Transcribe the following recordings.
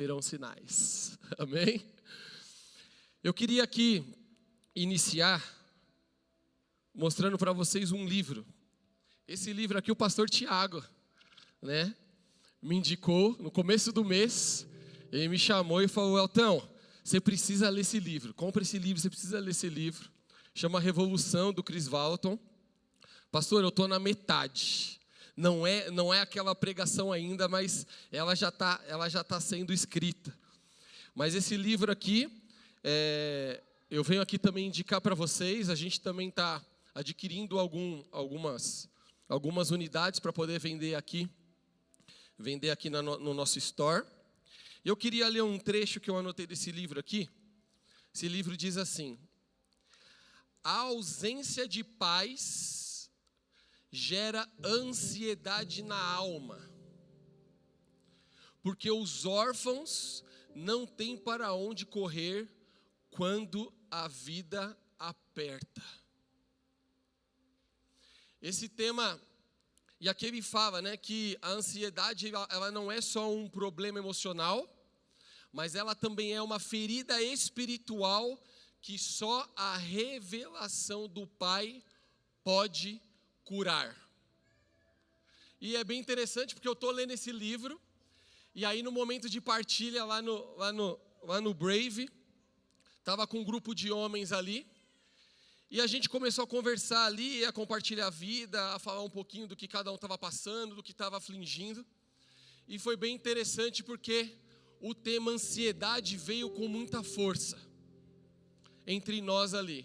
terão sinais. Amém? Eu queria aqui iniciar mostrando para vocês um livro. Esse livro aqui o pastor Tiago, né, me indicou no começo do mês. Ele me chamou e falou: Elton, você precisa ler esse livro. Compra esse livro, você precisa ler esse livro. Chama Revolução, do Chris Walton. Pastor, eu estou na metade. Não é aquela pregação ainda, mas ela já tá sendo escrita. Mas esse livro aqui, eu venho aqui também indicar para vocês. A gente também está adquirindo algumas unidades para poder vender aqui no nosso store. Eu queria ler um trecho que eu anotei desse livro aqui. Esse livro diz assim: a ausência de paz gera ansiedade na alma, porque os órfãos não têm para onde correr quando a vida aperta. Esse tema, e aqui ele fala, né, que a ansiedade ela não é só um problema emocional, mas ela também é uma ferida espiritual que só a revelação do Pai pode curar. E é bem interessante porque eu estou lendo esse livro, e aí no momento de partilha lá no Brave, estava com um grupo de homens ali, e a gente começou a conversar ali, a compartilhar a vida, a falar um pouquinho do que cada um estava passando, do que estava afligindo, e foi bem interessante porque o tema ansiedade veio com muita força entre nós ali.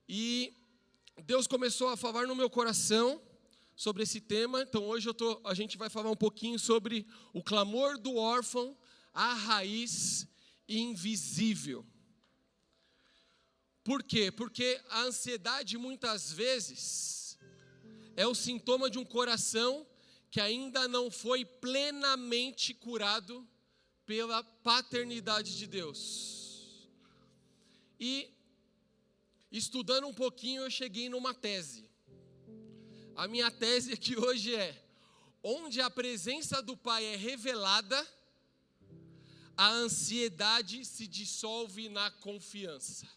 E Deus começou a falar no meu coração sobre esse tema. Então hoje a gente vai falar um pouquinho sobre o clamor do órfão, a raiz invisível. Por quê? Porque a ansiedade muitas vezes é o sintoma de um coração que ainda não foi plenamente curado pela paternidade de Deus. E estudando um pouquinho, eu cheguei numa tese. A minha tese aqui hoje é: onde a presença do Pai é revelada, a ansiedade se dissolve na confiança.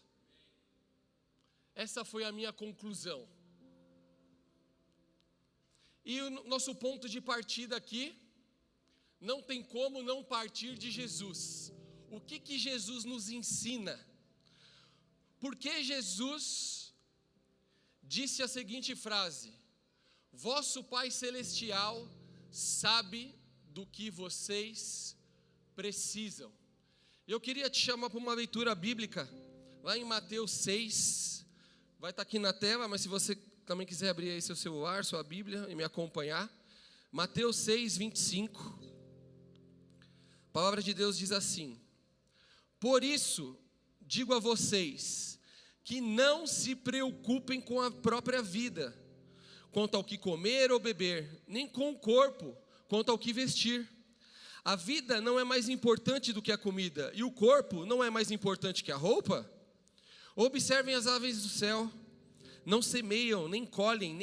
Essa foi a minha conclusão. E o nosso ponto de partida aqui, não tem como não partir de Jesus. O que Jesus nos ensina? Porque Jesus disse a seguinte frase: vosso Pai Celestial sabe do que vocês precisam. Eu queria te chamar para uma leitura bíblica, lá em Mateus 6, vai estar aqui na tela, mas se você também quiser abrir aí seu celular, sua Bíblia e me acompanhar. Mateus 6, 25. A palavra de Deus diz assim: por isso digo a vocês que não se preocupem com a própria vida, quanto ao que comer ou beber, nem com o corpo, quanto ao que vestir. A vida não é mais importante do que a comida, e o corpo não é mais importante que a roupa? Observem as aves do céu, não semeiam, nem colhem,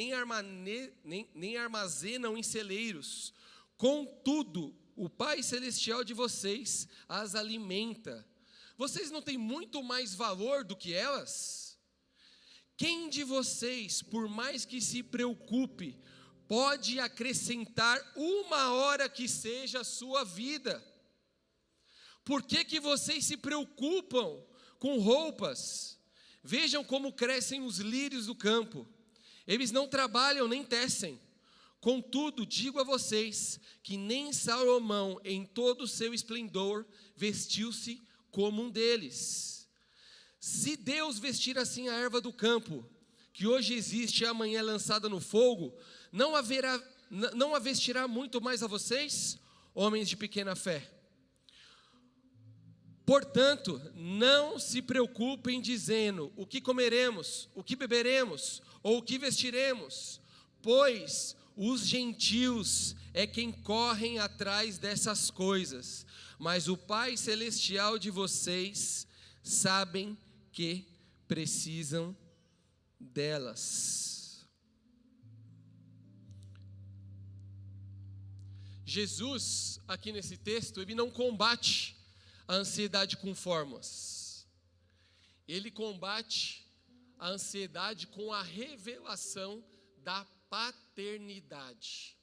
nem armazenam em celeiros. Contudo, o Pai Celestial de vocês as alimenta. Vocês não têm muito mais valor do que elas? Quem de vocês, por mais que se preocupe, pode acrescentar uma hora que seja a sua vida? Por que vocês se preocupam com roupas? Vejam como crescem os lírios do campo. Eles não trabalham nem tecem. Contudo, digo a vocês que nem Salomão, em todo o seu esplendor, vestiu-se como um deles. Se Deus vestir assim a erva do campo, que hoje existe e amanhã é lançada no fogo, não a vestirá muito mais a vocês, homens de pequena fé? Portanto, não se preocupem dizendo: o que comeremos, o que beberemos, ou o que vestiremos, pois os gentios é quem correm atrás dessas coisas, mas o Pai Celestial de vocês sabem que precisam delas. Jesus, aqui nesse texto, ele não combate a ansiedade com fórmulas. Ele combate a ansiedade com a revelação da paternidade.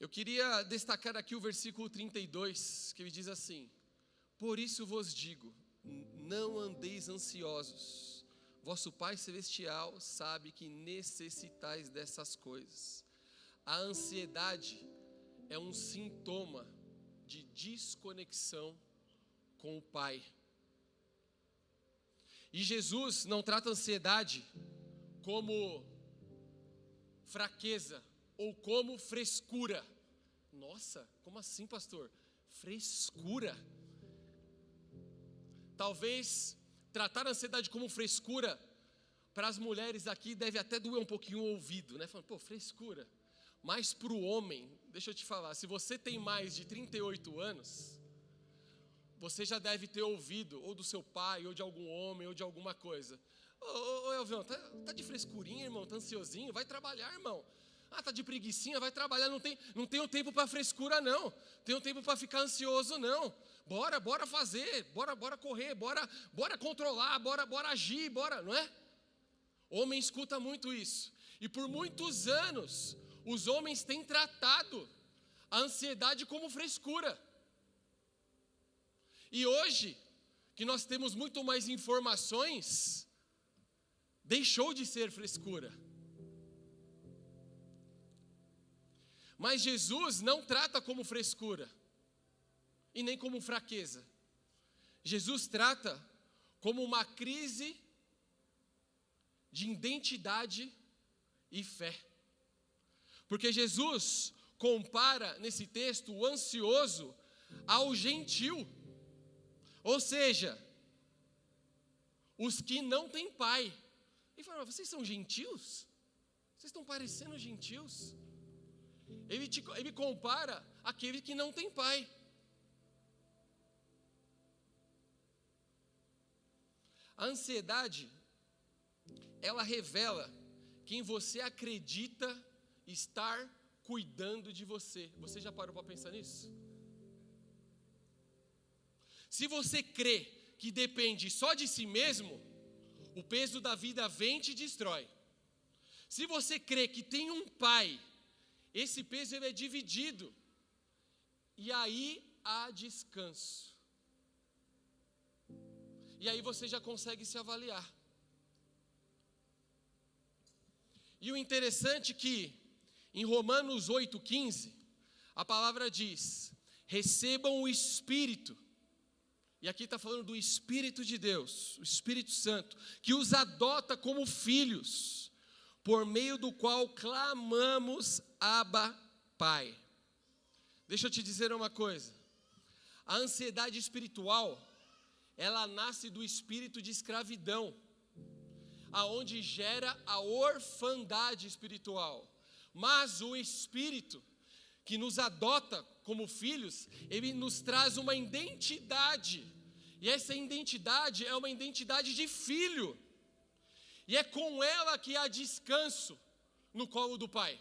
Eu queria destacar aqui o versículo 32, que ele diz assim: por isso vos digo, não andeis ansiosos, vosso Pai Celestial sabe que necessitais dessas coisas. A ansiedade é um sintoma de desconexão com o Pai. E Jesus não trata a ansiedade como fraqueza ou como frescura. Nossa, como assim, pastor? Frescura? Talvez tratar a ansiedade como frescura, para as mulheres aqui deve até doer um pouquinho o ouvido, né? Falando, pô, frescura. Mas para o homem, deixa eu te falar, se você tem mais de 38 anos, você já deve ter ouvido, ou do seu pai, ou de algum homem, ou de alguma coisa: ô Elvião, tá de frescurinha, irmão, tá ansiosinho? Vai trabalhar, irmão. Ah, tá de preguicinha, vai trabalhar, não tenho tempo para frescura não, tenho tempo para ficar ansioso não. Bora fazer, bora correr, bora controlar, bora agir, não é? Homem escuta muito isso. E por muitos anos, os homens têm tratado a ansiedade como frescura. E hoje, que nós temos muito mais informações, deixou de ser frescura. Mas Jesus não trata como frescura e nem como fraqueza. Jesus trata como uma crise de identidade e fé. Porque Jesus compara nesse texto o ansioso ao gentil. Ou seja, os que não têm pai. Ele fala: vocês são gentios? Vocês estão parecendo gentios? Ele compara aquele que não tem pai. A ansiedade, ela revela quem você acredita estar cuidando de você. Você já parou para pensar nisso? Se você crê que depende só de si mesmo, o peso da vida vem e te destrói. Se você crê que tem um pai, esse peso ele é dividido, e aí há descanso. E aí você já consegue se avaliar. E o interessante é que, em Romanos 8,15, a palavra diz: recebam o Espírito. E aqui está falando do Espírito de Deus, o Espírito Santo, que os adota como filhos, por meio do qual clamamos: Abba, Pai. Deixa eu te dizer uma coisa. A ansiedade espiritual, ela nasce do espírito de escravidão, aonde gera a orfandade espiritual. Mas o Espírito que nos adota como filhos, ele nos traz uma identidade. E essa identidade é uma identidade de filho. E é com ela que há descanso no colo do Pai.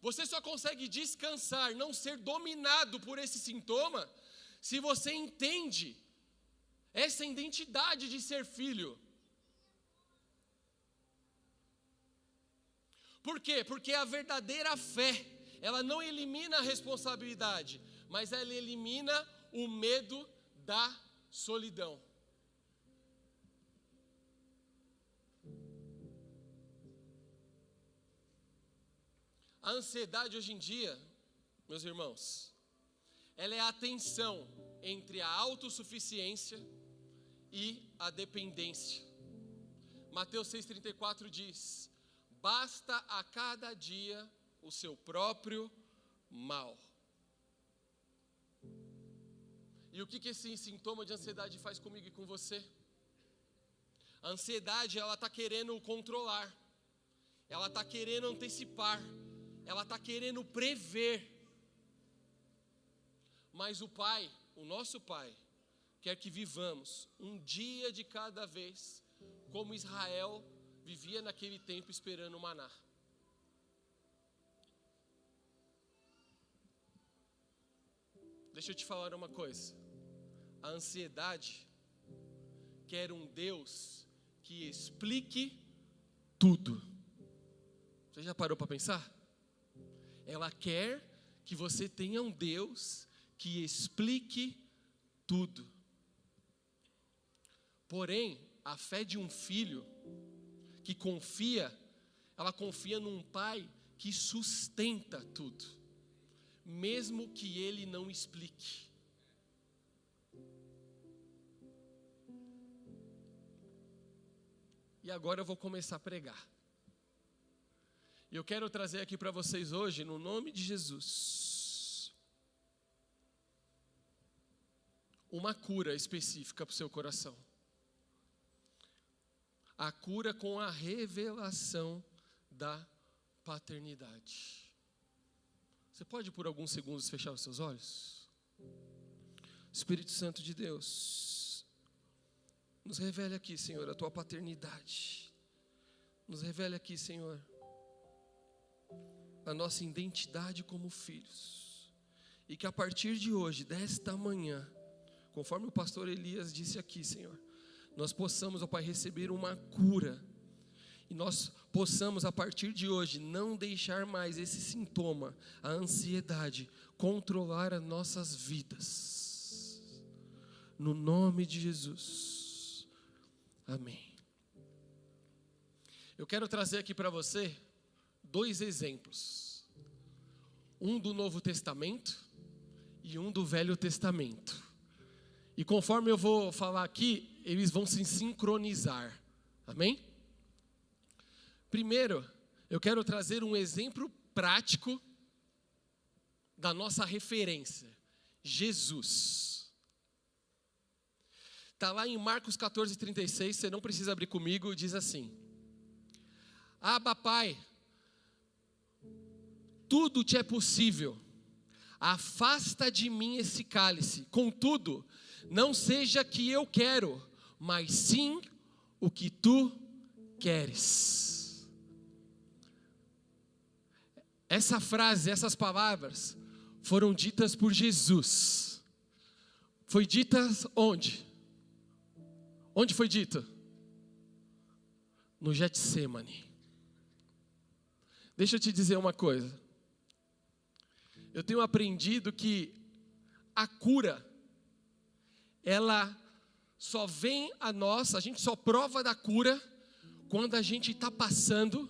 Você só consegue descansar, não ser dominado por esse sintoma, se você entende essa identidade de ser filho. Por quê? Porque a verdadeira fé, ela não elimina a responsabilidade, mas ela elimina o medo da solidão. A ansiedade hoje em dia, meus irmãos, ela é a tensão entre a autossuficiência e a dependência. Mateus 6,34 diz: basta a cada dia o seu próprio mal. E o que esse sintoma de ansiedade faz comigo e com você? A ansiedade, ela está querendo controlar, ela está querendo antecipar, ela está querendo prever. Mas o Pai, o nosso Pai, quer que vivamos um dia de cada vez, como Israel vivia naquele tempo esperando o maná. Deixa eu te falar uma coisa. A ansiedade quer um Deus que explique tudo. Você já parou para pensar? Ela quer que você tenha um Deus que explique tudo. Porém, a fé de um filho que confia, ela confia num pai que sustenta tudo, mesmo que ele não explique. E agora eu vou começar a pregar. E eu quero trazer aqui para vocês hoje, no nome de Jesus, uma cura específica para o seu coração. A cura com a revelação da paternidade. Você pode por alguns segundos fechar os seus olhos? Espírito Santo de Deus, nos revele aqui, Senhor, a tua paternidade. Nos revele aqui, Senhor, a nossa identidade como filhos. E que a partir de hoje, desta manhã, conforme o pastor Elias disse aqui, Senhor, nós possamos, ó Pai, receber uma cura. E nós possamos, a partir de hoje, não deixar mais esse sintoma, a ansiedade, controlar as nossas vidas. No nome de Jesus. Amém. Eu quero trazer aqui para você 2 exemplos. Um do Novo Testamento e um do Velho Testamento. E conforme eu vou falar aqui, eles vão se sincronizar. Amém? Primeiro, eu quero trazer um exemplo prático da nossa referência, Jesus. Está lá em Marcos 14:36, você não precisa abrir comigo, diz assim: Abba, Pai, tudo te é possível, afasta de mim esse cálice, contudo, não seja que eu quero, mas sim o que tu queres. Essa frase, essas palavras foram ditas por Jesus. Foi ditas onde? Onde foi dito? No Getsemane. Deixa eu te dizer uma coisa. Eu tenho aprendido que a cura, ela só vem a nós, a gente só prova da cura quando a gente está passando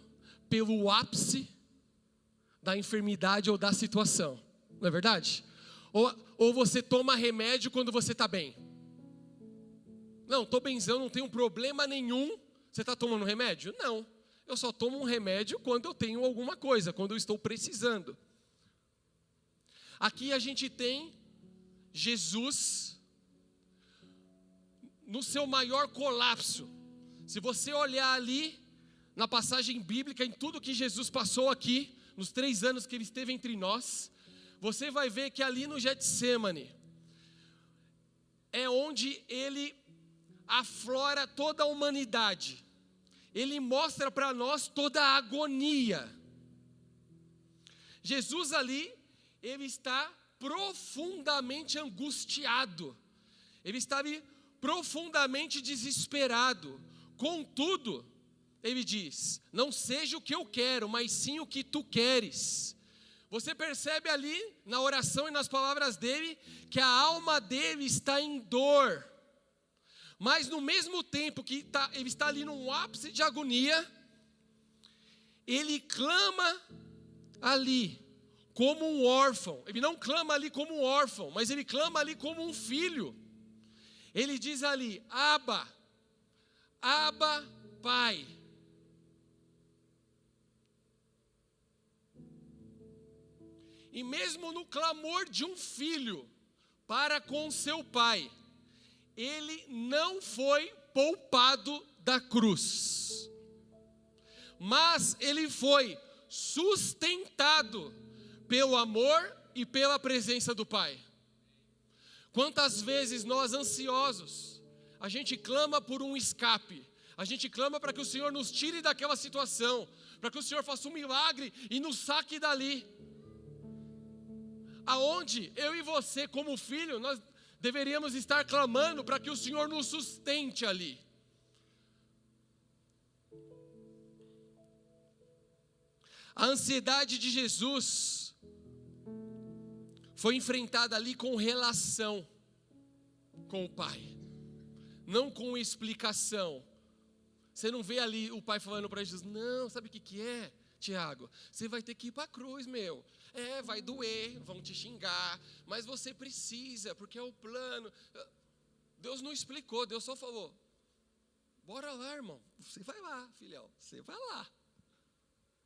pelo ápice da enfermidade ou da situação. Não é verdade? Ou você toma remédio quando você está bem. Não, estou benzão, não tenho problema nenhum. Você está tomando remédio? Não. Eu só tomo um remédio quando eu tenho alguma coisa, quando eu estou precisando. Aqui a gente tem Jesus no seu maior colapso. Se você olhar ali na passagem bíblica, em tudo que Jesus passou aqui, nos 3 anos que ele esteve entre nós, você vai ver que ali no Getsemane é onde ele aflora toda a humanidade. Ele mostra para nós toda a agonia. Jesus ali, ele está profundamente angustiado. Ele está ali profundamente desesperado. Contudo, ele diz: não seja o que eu quero, mas sim o que tu queres. Você percebe ali na oração e nas palavras dele que a alma dele está em dor. Mas no mesmo tempo que ele está ali num ápice de agonia, ele clama ali como um órfão. Ele não clama ali como um órfão, mas ele clama ali como um filho. Ele diz ali: Abba, Abba, Pai. E mesmo no clamor de um filho para com seu pai, ele não foi poupado da cruz, mas ele foi sustentado pelo amor e pela presença do Pai. Quantas vezes nós ansiosos, a gente clama por um escape, A gente clama para que o Senhor nos tire daquela situação, para que o Senhor faça um milagre e nos saque dali. Aonde eu e você, como filho, nós deveríamos estar clamando para que o Senhor nos sustente ali. A ansiedade de Jesus foi enfrentada ali com relação com o Pai, não com explicação. Você não vê ali o Pai falando para Jesus: não, sabe o que é, Tiago? Você vai ter que ir para a cruz, meu. Vai doer, vão te xingar, mas você precisa, porque é o plano. Deus não explicou, Deus só falou: bora lá, irmão, você vai lá, filhão, você vai lá.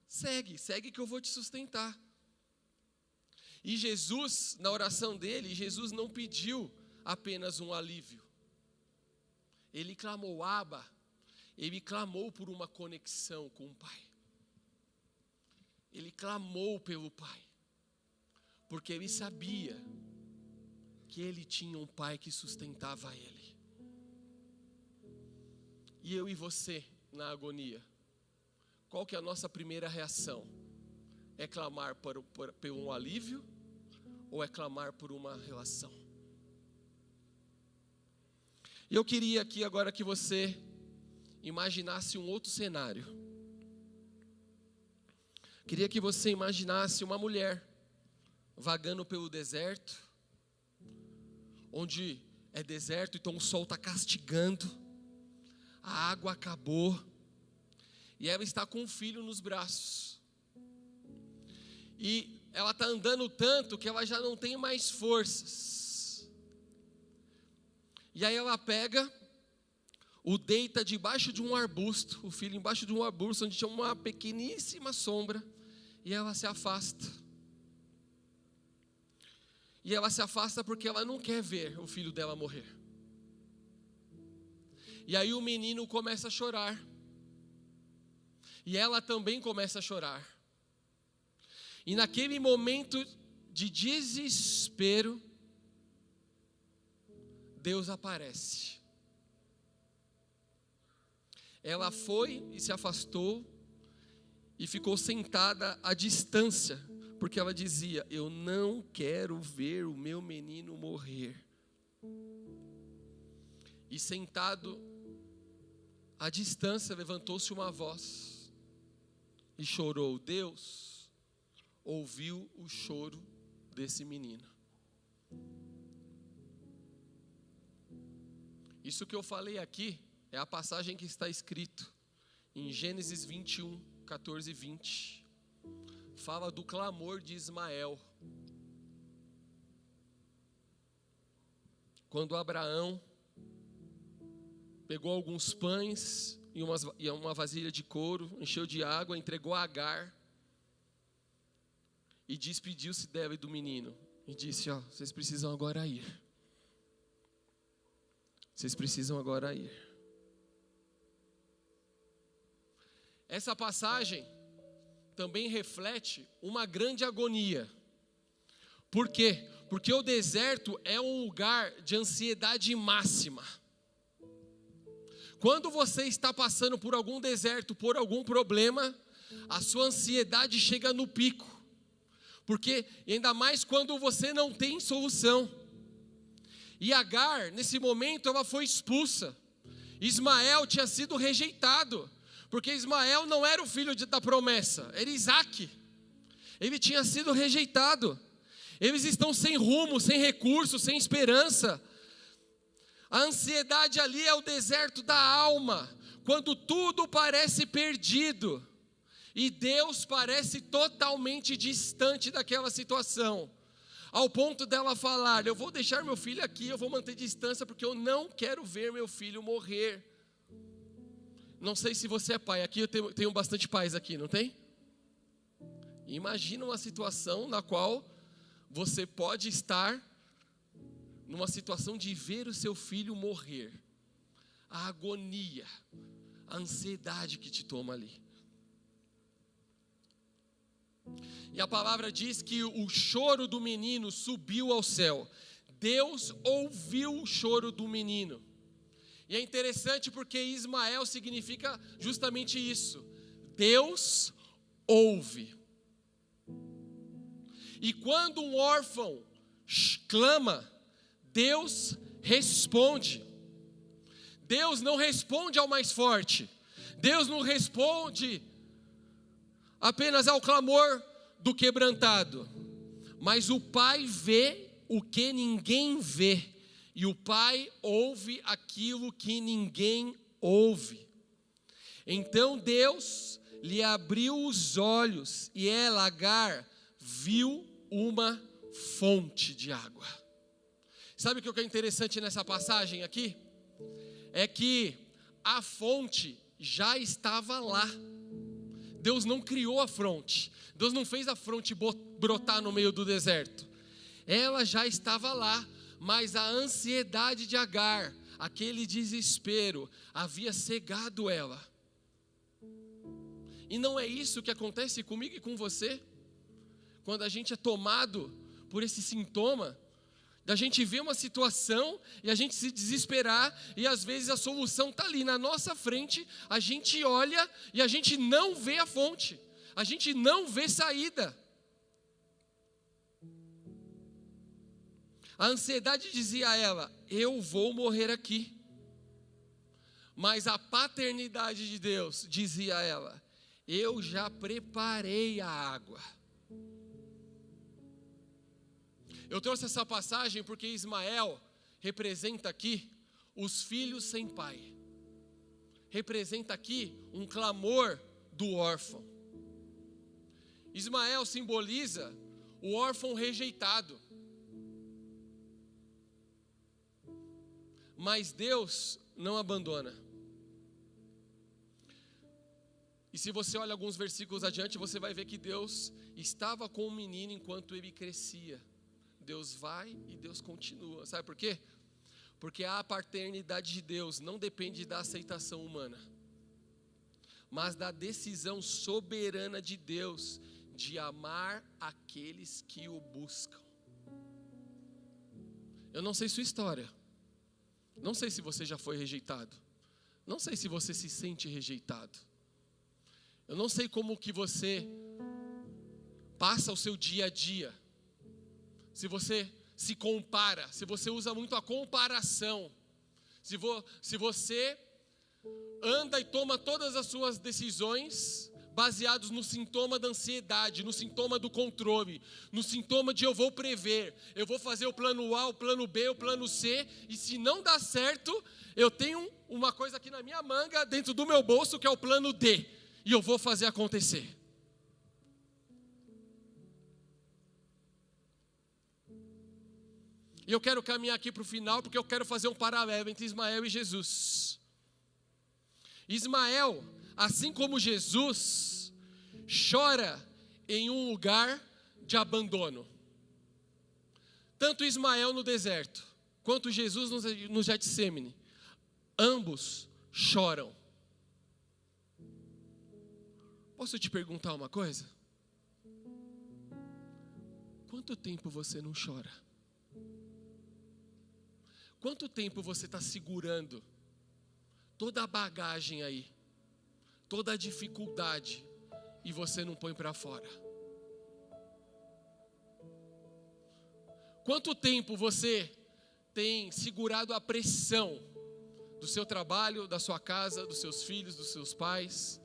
Segue que eu vou te sustentar. E Jesus, na oração dele, Jesus não pediu apenas um alívio. Ele clamou Abba, ele clamou por uma conexão com o Pai. Ele clamou pelo Pai, porque ele sabia que ele tinha um Pai que sustentava ele. E eu e você, na agonia, qual que é a nossa primeira reação? É clamar por um alívio ou é clamar por uma relação? E eu queria aqui agora que você imaginasse um outro cenário. Queria que você imaginasse uma mulher vagando pelo deserto, onde é deserto, então o sol está castigando, a água acabou, e ela está com um filho nos braços. E ela está andando tanto que ela já não tem mais forças. E aí ela pega, o deita debaixo de um arbusto, o filho embaixo de um arbusto, onde tinha uma pequeníssima sombra, e ela se afasta. E ela se afasta porque ela não quer ver o filho dela morrer. E aí o menino começa a chorar. E ela também começa a chorar. E naquele momento de desespero, Deus aparece. Ela foi e se afastou e ficou sentada à distância, porque ela dizia: eu não quero ver o meu menino morrer. E sentado à distância, levantou-se uma voz e chorou. Deus ouviu o choro desse menino. Isso que eu falei aqui é a passagem que está escrito em Gênesis 21, 14 e 20. Fala do clamor de Ismael. Quando Abraão pegou alguns pães e uma vasilha de couro, encheu de água, entregou a Agar e despediu-se dela e do menino. E disse: vocês precisam agora ir. Vocês precisam agora ir. Essa passagem também reflete uma grande agonia. Por quê? Porque o deserto é um lugar de ansiedade máxima. Quando você está passando por algum deserto, por algum problema, a sua ansiedade chega no pico. Porque ainda mais quando você não tem solução. E Agar, nesse momento, ela foi expulsa. Ismael tinha sido rejeitado, porque Ismael não era o filho da promessa, era Isaque. Ele tinha sido rejeitado. Eles estão sem rumo, sem recurso, sem esperança. A ansiedade ali é o deserto da alma, quando tudo parece perdido e Deus parece totalmente distante daquela situação, ao ponto dela falar: eu vou deixar meu filho aqui, eu vou manter distância porque eu não quero ver meu filho morrer. Não sei se você é pai, aqui eu tenho bastante pais aqui, não tem? Imagina uma situação na qual você pode estar numa situação de ver o seu filho morrer. A agonia, a ansiedade que te toma ali. E a palavra diz que o choro do menino subiu ao céu. Deus ouviu o choro do menino. E é interessante porque Ismael significa justamente isso. Deus ouve. E quando um órfão clama, Deus responde. Deus não responde ao mais forte. Deus não responde apenas ao clamor do quebrantado. Mas o Pai vê o que ninguém vê. E o Pai ouve aquilo que ninguém ouve. Então Deus lhe abriu os olhos e ela, Agar, viu uma fonte de água. Sabe o que é interessante nessa passagem aqui? É que a fonte já estava lá. Deus não criou a fonte. Deus não fez a fonte brotar no meio do deserto. Ela já estava lá, mas a ansiedade de Agar, aquele desespero, havia cegado ela. E não é isso que acontece comigo e com você? Quando a gente é tomado por esse sintoma, da gente ver uma situação e a gente se desesperar, e às vezes a solução está ali na nossa frente, a gente olha e a gente não vê a fonte, a gente não vê saída. A ansiedade dizia a ela: eu vou morrer aqui. Mas a paternidade de Deus dizia a ela: eu já preparei a água. Eu trouxe essa passagem porque Ismael representa aqui os filhos sem pai. Representa aqui um clamor do órfão. Ismael simboliza o órfão rejeitado. Mas Deus não abandona. E se você olha alguns versículos adiante, você vai ver que Deus estava com o menino enquanto ele crescia. Deus vai e Deus continua. Sabe por quê? Porque a paternidade de Deus não depende da aceitação humana, mas da decisão soberana de Deus de amar aqueles que o buscam. Eu não sei sua história. Não sei se você já foi rejeitado. Não sei se você se sente rejeitado. Eu não sei como que você passa o seu dia a dia. Se você se compara, se você usa muito a comparação, se você anda e toma todas as suas decisões baseados no sintoma da ansiedade, no sintoma do controle, no sintoma de eu vou prever, eu vou fazer o plano A, o plano B, o plano C, e se não dá certo, eu tenho uma coisa aqui na minha manga, dentro do meu bolso, que é o plano D, e eu vou fazer acontecer. E eu quero caminhar aqui para o final, porque eu quero fazer um paralelo entre Ismael e Jesus. Ismael, assim como Jesus, chora em um lugar de abandono. Tanto Ismael no deserto, quanto Jesus no Getsêmani, ambos choram. Posso te perguntar uma coisa? Quanto tempo você não chora? Quanto tempo você está segurando toda a bagagem aí, toda a dificuldade, e você não põe para fora? Quanto tempo você tem segurado a pressão do seu trabalho, da sua casa, dos seus filhos, dos seus pais,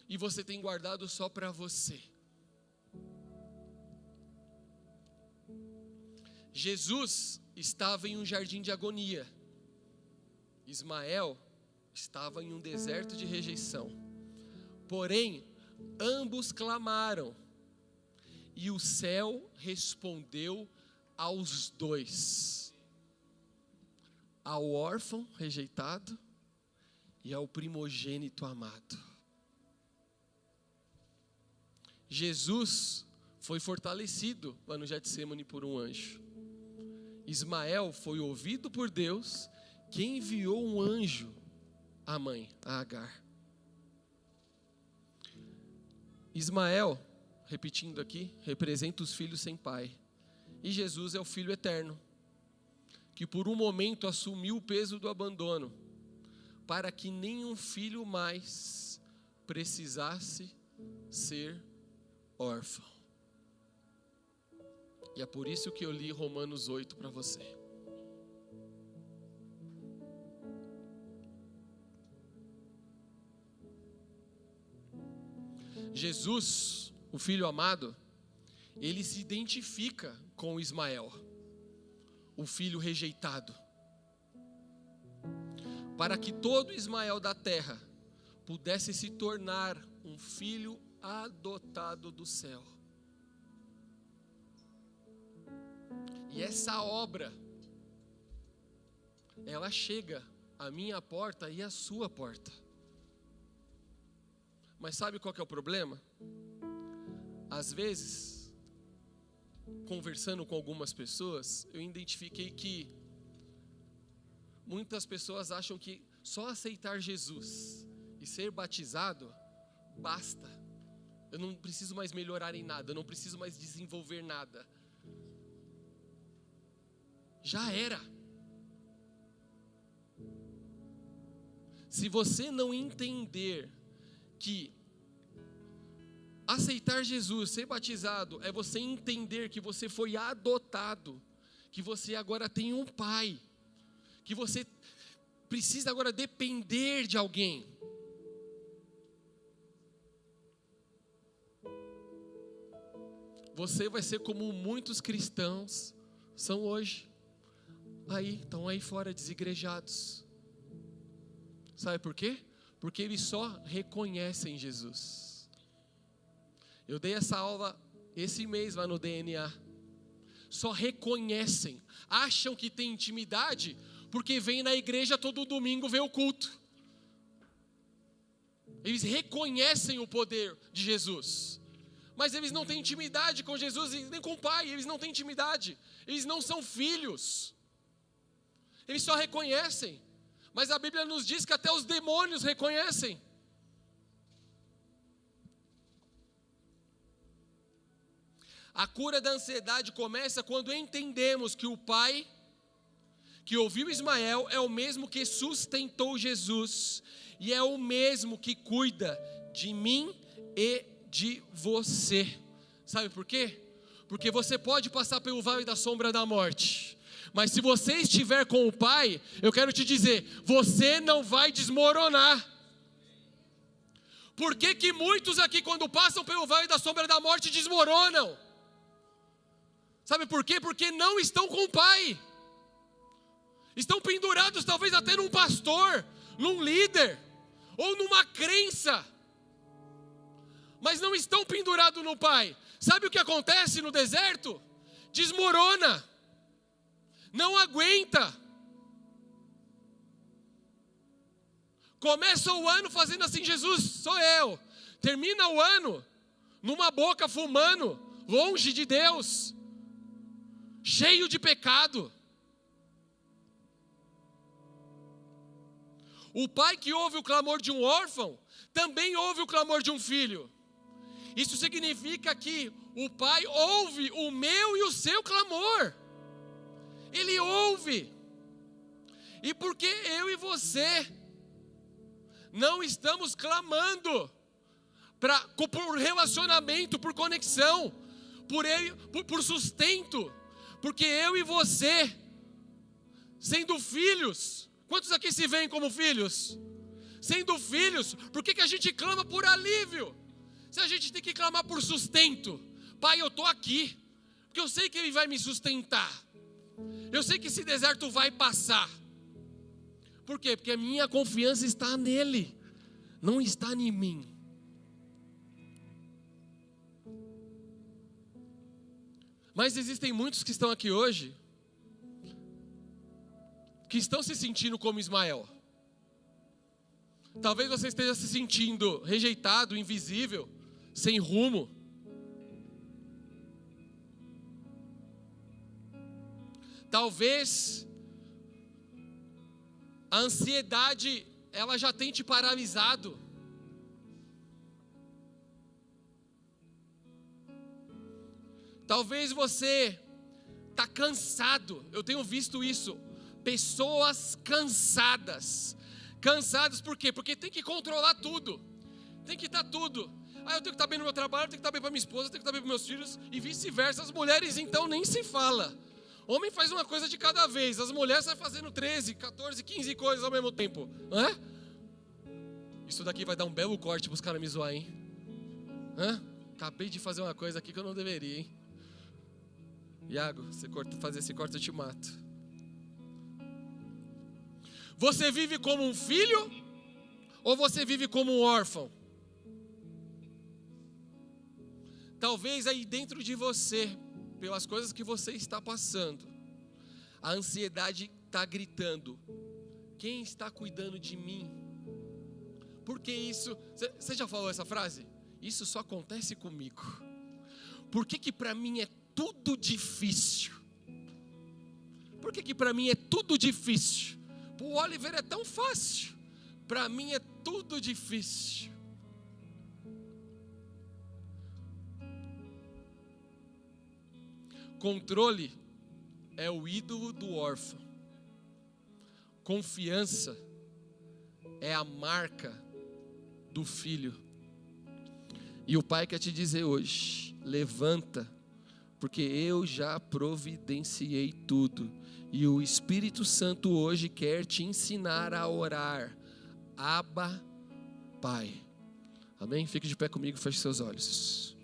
e você tem guardado só para você? Jesus estava em um jardim de agonia. Ismael estava em um deserto de rejeição. Porém, ambos clamaram, e o céu respondeu aos dois: ao órfão rejeitado e ao primogênito amado. Jesus foi fortalecido lá no Getsêmani por um anjo. Ismael foi ouvido por Deus, que enviou um anjo à mãe, a Agar. Ismael, repetindo aqui, representa os filhos sem pai. E Jesus é o Filho eterno, que por um momento assumiu o peso do abandono, para que nenhum filho mais precisasse ser órfão. E é por isso que eu li Romanos 8 para você. Jesus, o filho amado, ele se identifica com Ismael, o filho rejeitado, para que todo Ismael da terra pudesse se tornar um filho adotado do céu. E essa obra, ela chega à minha porta e à sua porta. Mas sabe qual que é o problema? Às vezes, conversando com algumas pessoas, eu identifiquei que muitas pessoas acham que só aceitar Jesus e ser batizado basta. Eu não preciso mais melhorar em nada, eu não preciso mais desenvolver nada. Já era. Se você não entender que aceitar Jesus, ser batizado, é você entender que você foi adotado, que você agora tem um pai, que você precisa agora depender de alguém. Você vai ser como muitos cristãos são hoje. Estão aí fora desigrejados. Sabe por quê? Porque eles só reconhecem Jesus. Eu dei essa aula esse mês lá no DNA. Só reconhecem, acham que tem intimidade, porque vem na igreja todo domingo ver o culto. Eles reconhecem o poder de Jesus, mas eles não têm intimidade com Jesus, nem com o Pai, eles não têm intimidade, eles não são filhos. Eles só reconhecem, mas a Bíblia nos diz que até os demônios reconhecem. A cura da ansiedade começa quando entendemos que o Pai que ouviu Ismael é o mesmo que sustentou Jesus e é o mesmo que cuida de mim e de você. Sabe por quê? Porque você pode passar pelo vale da sombra da morte, mas se você estiver com o Pai, eu quero te dizer, você não vai desmoronar. Por que que muitos aqui, quando passam pelo vale da sombra da morte, desmoronam? Sabe por quê? Porque não estão com o Pai. Estão pendurados talvez até num pastor, num líder, ou numa crença, mas não estão pendurados no Pai. Sabe o que acontece no deserto? Desmorona, não aguenta. Começa o ano fazendo assim, Jesus, sou eu. Termina o ano numa boca fumando, longe de Deus, cheio de pecado. O pai que ouve o clamor de um órfão, também ouve o clamor de um filho. Isso significa que o pai ouve o meu e o seu clamor. Ele ouve. E porque eu e você não estamos clamando por relacionamento, por conexão, por sustento, porque eu e você, sendo filhos, quantos aqui se veem como filhos? Sendo filhos, por que a gente clama por alívio? Se a gente tem que clamar por sustento, Pai, eu estou aqui, porque eu sei que Ele vai me sustentar, eu sei que esse deserto vai passar. Por quê? Porque a minha confiança está nele, não está em mim. Mas existem muitos que estão aqui hoje, que estão se sentindo como Ismael. Talvez você esteja se sentindo rejeitado, invisível, sem rumo. Talvez a ansiedade, ela já tem te paralisado. Talvez você está cansado. Eu tenho visto isso. Pessoas cansadas. Cansadas por quê? Porque tem que controlar tudo. Tem que estar tudo. Eu tenho que estar bem no meu trabalho, eu tenho que estar bem para minha esposa, eu tenho que estar bem para meus filhos, e vice-versa. As mulheres então nem se fala. Homem faz uma coisa de cada vez, as mulheres saem fazendo 13, 14, 15 coisas ao mesmo tempo. Isso daqui vai dar um belo corte para os caras me zoar, hein? Acabei de fazer uma coisa aqui que eu não deveria, hein? Iago, você fazer esse corte eu te mato. Você vive como um filho ou você vive como um órfão? Talvez aí dentro de você, pelas coisas que você está passando, a ansiedade está gritando: quem está cuidando de mim? Porque isso, você já falou essa frase? Isso só acontece comigo. Por que para mim é tudo difícil? Por que para mim é tudo difícil? Para o Oliver é tão fácil, para mim é tudo difícil. Controle é o ídolo do órfão. Confiança é a marca do filho. E o Pai quer te dizer hoje: levanta, porque eu já providenciei tudo. E o Espírito Santo hoje quer te ensinar a orar: Abba, Pai. Amém? Fique de pé comigo, feche seus olhos.